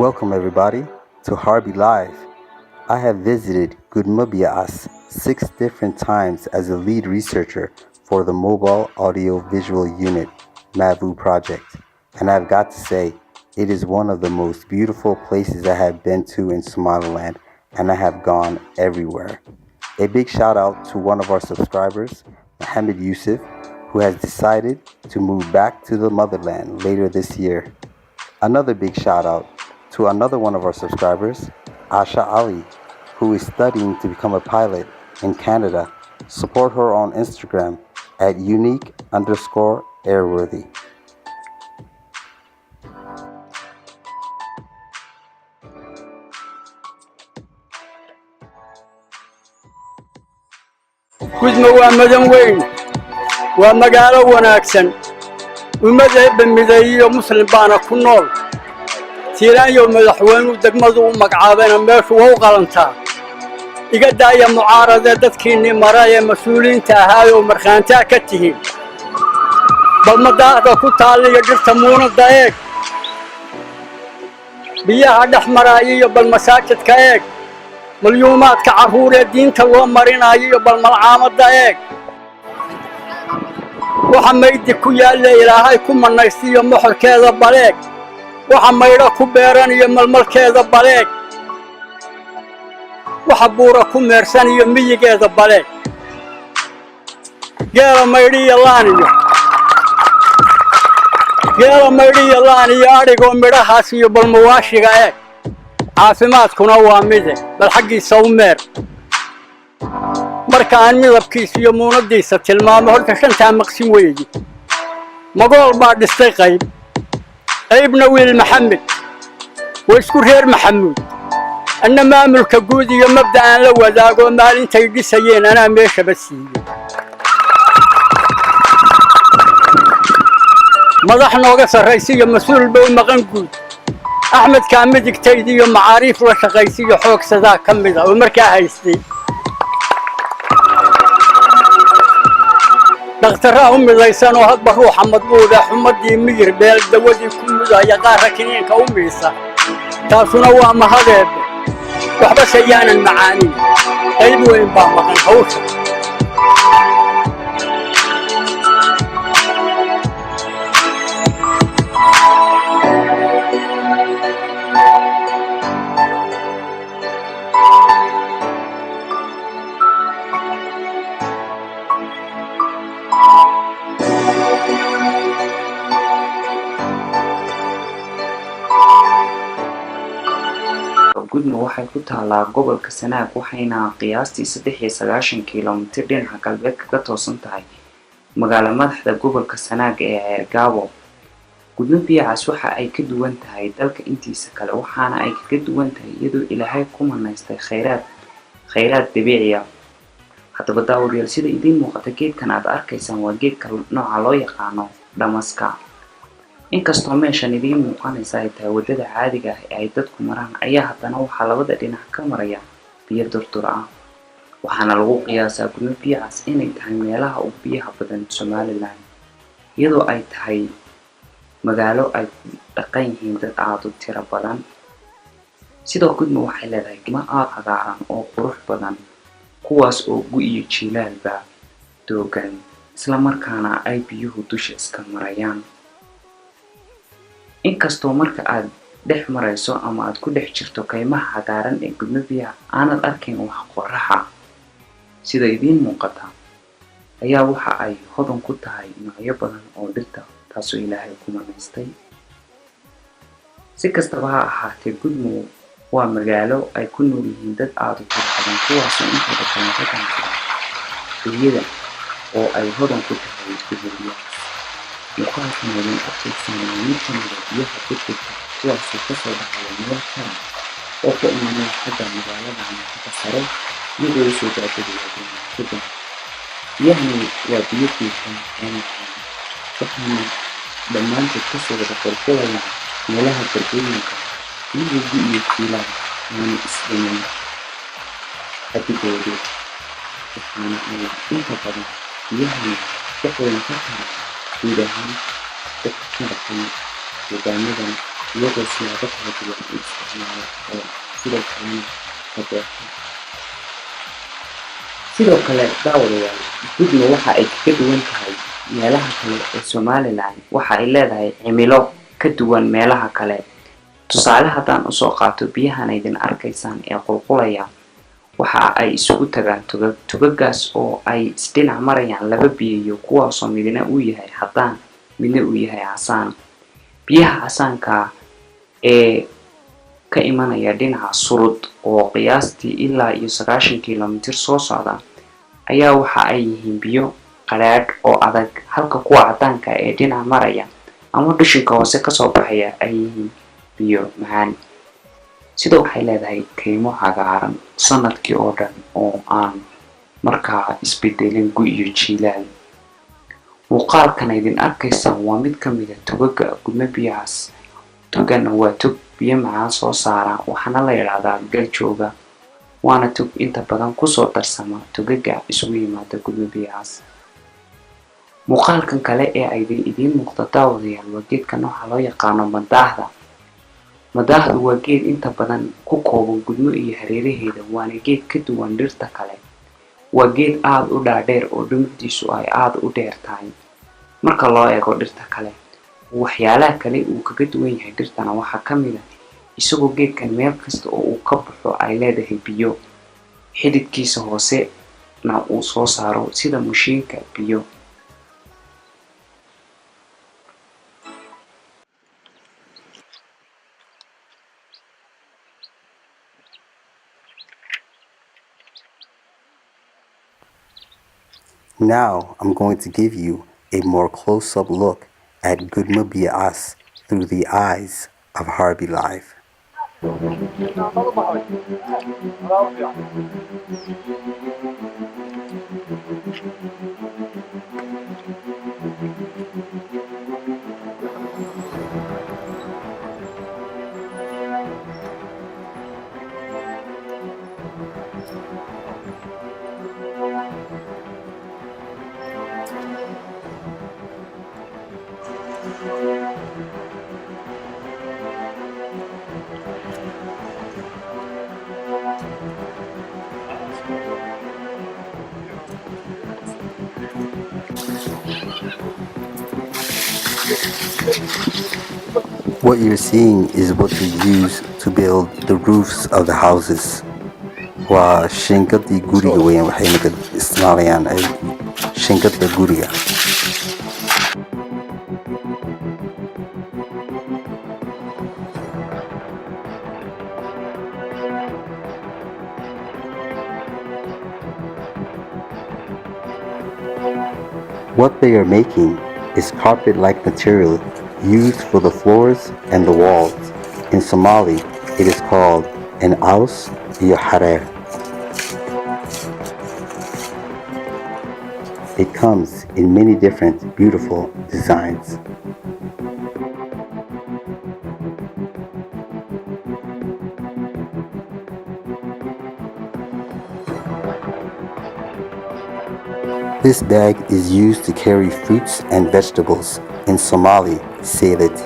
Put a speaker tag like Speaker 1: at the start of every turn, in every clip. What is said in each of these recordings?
Speaker 1: Welcome everybody to Harby Live. I have visited Gudmubias 6 different times as a lead researcher for the Mobile Audio Visual Unit MAVU project, and I've got to say, it is one of the most beautiful places I have been to in Somaliland, and I have gone everywhere. A big shout out to one of our subscribers, Mohammed Yusuf, who has decided to move back to the motherland later this year. Another big shout out to another one of our subscribers, Asha Ali, who is studying to become a pilot in Canada. Support her on Instagram at unique_airworthy.
Speaker 2: gudmo waa madan weyn waa magaalo wanaagsan ummadda bamidayo muslim baana ku nool tiiraanyo madaxweynuhu degmadu u magacaabana meeshu waa u qalantaa iga daaya mucaarada dadkiinni maraya mas'uuliyiinta ahaayoo markhaantaa ka tihiin bal madaxda ku taaliyo dhirta muunada eeg biyaha dhex maraya iyo bal masaajidka eeg مليوماتك عفورة دين تلو مرينا يبل ملعامة ايك وحميدي كويا اللي إلهي كم النايسي محر كذا باليك وحميدا كبيران يمل مل كذا باليك وحبورا كميرسان يمي كذا باليك قال ميري يلاني قال ميري يلاني ياريقو ميراحاسي يبل مواشي ايك caafimaadkuna waa mide bal xaqiisa u meer marka aan midabkiisa iyo muunadiisa tilmaamo horta shantaa maqsin weeyi magool baa dhistay qaybna wiil maxamed waa isku reer maxamuud anna maamulka guud iyo mabda aan la wadaago maalintay dhisayeen anaa meeshaba siiyey madax nooga sarraysa iyo mas-uul bay maqan guud أحمد كامل دكتيدي ومعاريف وشقيسي وحوك سدا كمدا ومركا هايستي دكتوراه أمي ليسان وهاد بروح مضبوطة حمدي مير بيل دودي كمدا يقار ركنين كأميسا تاسونا وام هذا وحبا سيان المعاني أيضا وين بامقن حوشا
Speaker 3: gudmo waxay ku taalaa gobolka Sanaag waxayna qiyaastii 93 kiiloomitir dhinaca galbeed kaga toosan tahay magaalada madaxda gobolka Sanaag ee Ceergaabo. Gudmubias waxa ay ka duwan tahay dalka intiisa kale waxaana ay kaga duwan tahay iyadoo Ilaahay ku manaystay khayraad dabiici ah. Haddaba daawadayaal sida idin muuqata geedkan aad arkaysaan waa geedka nooca loo yaqaano damaska. inkastoo meeshan idin muuqanaysa ay tahay wadada caadiga ah ee ay dadku maraan ayaa haddana waxa labada dhinac ka maraya biyo durdur ah waxaana lagu qiyaasaa Gudmubias inay tahay meelaha ugu biyaha badan Somaliland iyadoo ay tahay magaalo ay dhaqan yihiin dad aad u tiro badan sidoo gudmo waxay leedahay gima cagaaran oo qurux badan kuwaas oo gu iyo jilaalba doogan isla markaana ay biyuhu dusha iska marayaan inkastoo marka aad dhex marayso ama aad ku dhex jirto kaymaha cagaaran ee Gudmubias aanad arkin wax qoraxa sida idin muuqata ayaa waxa ay hodan ku tahay noocyo badan oo dhirta taasoo Ilaahay ku manaystay si kastaba ha ahaatee gudmo waa magaalo ay ku nool yihiin dad aad u tiro badan kuwaasoo inta badan ka ganacsiga iyada oo ay hodan ku tahay Gudmubias وقالت من أكثر سنوات كانت بيها تكتب وعصر كسر على مياه كان وفوق من حتى مبالغة عن حتى صرف يدرس وتأكد كده يعني وبيتي كان فحنا لما أنت تكسر الكركولا ملاها الكركولا يجي يكيلا من إسلام أتجوز فحنا أنت طبعا يعني تقول فترة إذا هم تكتبون وجانبا iyagoo siyaabo kala duwan u isticmaala oo sidoo kalena ka beerta. Sidoo kale daawadayaal, Goodma waxa ay kaga duwan tahay meelaha kale ee Somaliland. Waxa ay leedahay cimilo ka duwan meelaha kale. Tusaale haddaan usoo qaato, biyahan idin arkaysaan ee qulqulaya waxa ay isugu tagaan togaggaas oo ay isdhinac marayaan laba biyo kuwaasoo midna uu yahay caddaan midna uu yahay casaan. Biyaha casaanka ee ka imanaya dhinaca Surud oo qiyaastii ilaa iyo 90 kiiloomitir soo socda ayaa waxa ay yihiin biyo qadhaadh oo adag, halka kuwa caddaanka ee dhinaca maraya ama dushinka hoose kasoo baxaya ay yihiin biyo macaan. Sidoo waxay leedahay kaymo cagaaran sanadkii oo dhan oo aan markaa isbedelin gu iyo jiilaal. Muuqaalkan idin arkaysaan waa mid ka mid ah togagga Goodma biyahaas. Togana waa tog biyo macaan soo saara, waxaana la yiraahdaa Galjooga, waana tog inta badan kusoo darsama togagga isugu yimaada Goodma biyahaas. Muuqaalkan kale ee ay idiin muuqda daawadayaal waa geedka nooca loo yaqaano madaahda. Madaahdu waa geed inta badan ku kooban Goodma iyo hareeraheeda, waana geed ka duwan dhirta kale. Waa geed aad u dhaadheer oo dhumucdiisu ay aad u dheer tahay marka loo eego dhirta kale. Waxyaalaha kale uu kaga duwan yahay dhirtana waxaa ka mid ah isagoo geedkan meel kasta oo uu ka baxo ay leedahay biyo, xididkiisa hoosena uu soo saaro sida mashiinka biyo.
Speaker 1: Now I'm going to give you a more close-up look at Goodma biyaas through the eyes of Harby Live. What you're seeing is what they use to build the roofs of the houses. Waa shingadii guriga weyn, waxayna isticmaalayaan shingada guriga. What they are making is carpet-like material used for the floors and the walls. In Somali, it is called an aus iyo harer. It comes in many different beautiful designs. This bag is used to carry fruits and vegetables. In Somali, salad.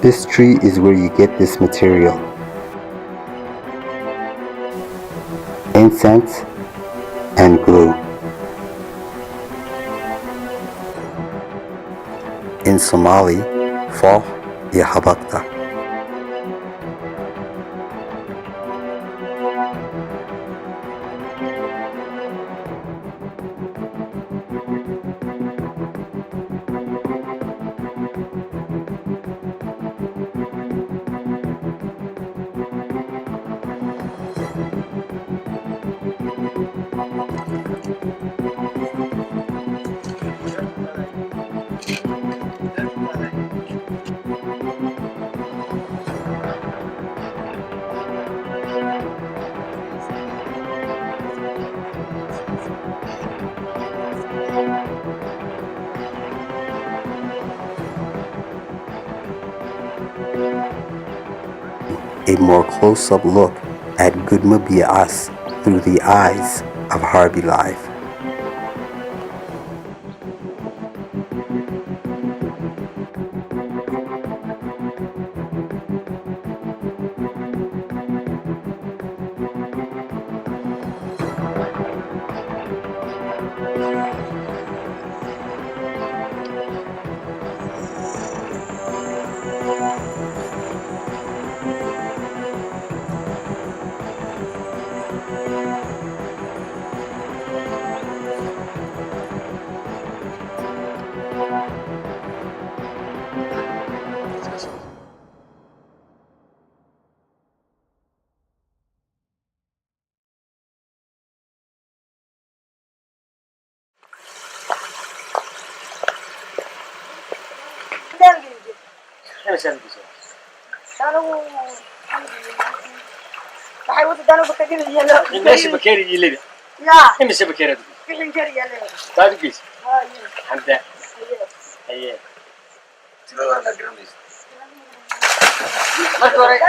Speaker 1: This tree is where you get this material. Incense and glue. In Somali, foox iyo habagta. a more close-up look at Goodmobia Us through the eyes of Harvey Live.
Speaker 4: ماشي بكيري يلي يا ماشي بكيري كل كيري يلي طيب كيس حمدا ايه تلو انا جراميس ما توري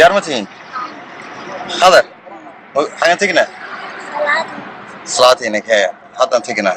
Speaker 5: diyaar ma tihiin hadar xagan tegnaa salaadiina kaya haddaan tegnaa